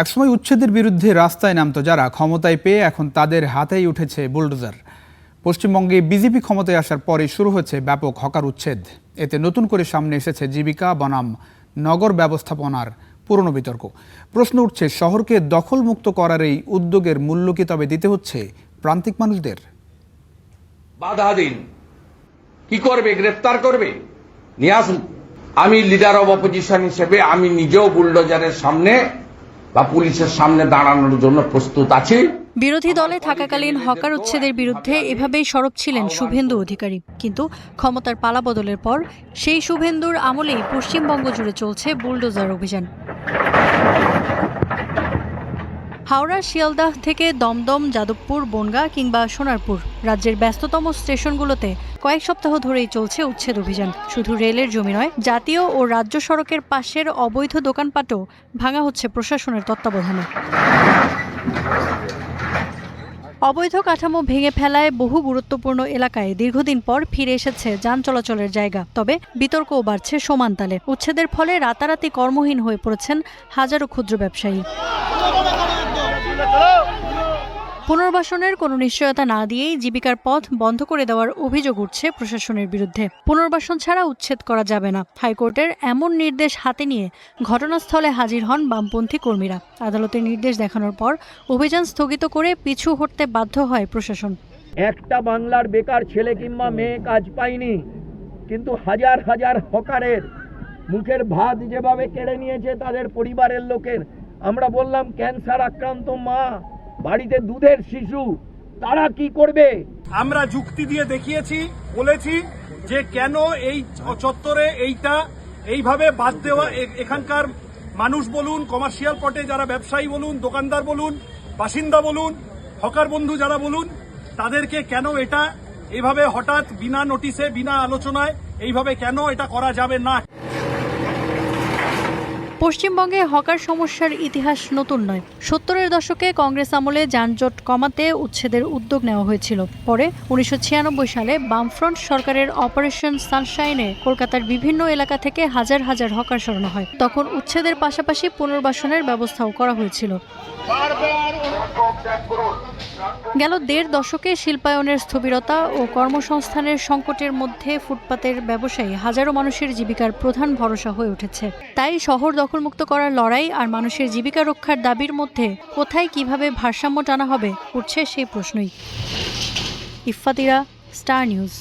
একসময় উচ্ছেদের বিরুদ্ধে রাস্তায় নামতো যারা, ক্ষমতায় পেয়ে এখন তাদের হাতেই উঠেছে বুলডোজার। পশ্চিমবঙ্গে বিজেপি ক্ষমতায় আসার পরে শুরু হয়েছে ব্যাপক হকার উচ্ছেদ। এতে নতুন করে সামনে এসেছে জীবিকা বনাম নগর ব্যবস্থাপনার পুরনো বিতর্ক। প্রশ্ন উঠছে, শহরকে দখলমুক্ত করার এই উদ্যোগের মূল্য কি তবে দিতে হচ্ছে প্রান্তিক মানুষদের? বাধা দিন, কি করবে? গ্রেফতার করবে, নিয়ে আসুন। আমি লিডার অব অপোজিশন হিসেবে আমি নিজেও বুলডোজারের সামনে বা পুলিশের সামনে দাঁড়ানোর জন্য প্রস্তুত আছি। বিরোধী দলে থাকাকালীন হকার উচ্ছেদের বিরুদ্ধে এভাবেই সরব ছিলেন শুভেন্দু অধিকারী। কিন্তু ক্ষমতার পালাবদলের পর সেই শুভেন্দুর আমলেই পশ্চিমবঙ্গ জুড়ে চলছে বুলডোজার অভিযান। হাওড়া, শিয়ালদাহ থেকে দমদম, যাদবপুর, বনগাঁ কিংবা সোনারপুর, রাজ্যের ব্যস্ততম স্টেশনগুলোতে কয়েক সপ্তাহ ধরেই চলছে উচ্ছেদ অভিযান। শুধু রেলের জমি নয়, জাতীয় ও রাজ্য সড়কের পাশের অবৈধ দোকানপাটও ভাঙা হচ্ছে প্রশাসনের তত্ত্বাবধানে। অবৈধ কাঠামো ভেঙে ফেলায় বহু গুরুত্বপূর্ণ এলাকায় দীর্ঘদিন পর ফিরে এসেছে যান চলাচলের জায়গা। তবে বিতর্কও বাড়ছে সমান তালে। উচ্ছেদের ফলে রাতারাতি কর্মহীন হয়ে পড়েছেন হাজারো ক্ষুদ্র ব্যবসায়ী। পুনর্বাসনের কোনো নিশ্চয়তা না দিয়েই জীবিকার পথ বন্ধ করে দেওয়ার অভিযোগ উঠছে প্রশাসনের বিরুদ্ধে। পুনর্বাসন ছাড়া উচ্ছেদ করা যাবে না, হাইকোর্টের এমন নির্দেশ হাতে নিয়ে ঘটনাস্থলে হাজির হন বামপন্থী কর্মীরা। আদালতের নির্দেশ দেখানোর পর অভিযান স্থগিত করে পিছু হটতে বাধ্য হয় প্রশাসন। একটা বাংলার বেকার ছেলে কিংবা মেয়ে কাজ পায়নি, কিন্তু হাজার হাজার হকারের মুখের ভাত যেভাবে কেড়ে নিয়েছে তাদের পরিবারের লোকের। আমরা বললাম, ক্যান্সার আক্রান্ত মা, বাড়িতে দুধের শিশু, তারা কি করবে? আমরা যুক্তি দিয়ে দেখিয়েছি, বলেছি যে কেন এই চত্বরে এইভাবে বাদ দেওয়া। এখানকার মানুষ বলুন, কমার্শিয়াল পটে যারা ব্যবসায়ী বলুন, দোকানদার বলুন, বাসিন্দা বলুন, হকার বন্ধু যারা বলুন, তাদেরকে কেন এটা এইভাবে হঠাৎ বিনা নোটিশে, বিনা আলোচনায় এইভাবে কেন এটা করা যাবে না। পশ্চিমবঙ্গে হকার সমস্যার ইতিহাস নতুন নয়। 70-এর দশকে কংগ্রেস আমলে যানজট কমাতে উচ্ছেদের উদ্যোগ নেওয়া হয়েছিল। পরে 1996 সালে বামফ্রন্ট সরকারের অপারেশন সানশাইনে কলকাতার বিভিন্ন এলাকা থেকে হাজার হাজার হকার সরানো হয়। তখন উচ্ছেদের পাশাপাশি পুনর্বাসনের ব্যবস্থাও করা হয়েছিল। গেল 1.5 দশকে শিল্পায়নের স্থবিরতা ও কর্মসংস্থানের সংকটের মধ্যে ফুটপাতের ব্যবসায়ী হাজারো মানুষের জীবিকার প্রধান ভরসা হয়ে উঠেছে। তাই শহর দখলমুক্ত করার লড়াই আর মানুষের জীবিকা রক্ষার দাবির মধ্যে কোথায় কিভাবে ভারসাম্য টানা হবে, উঠছে সেই প্রশ্নই। Iffat Ira, star news.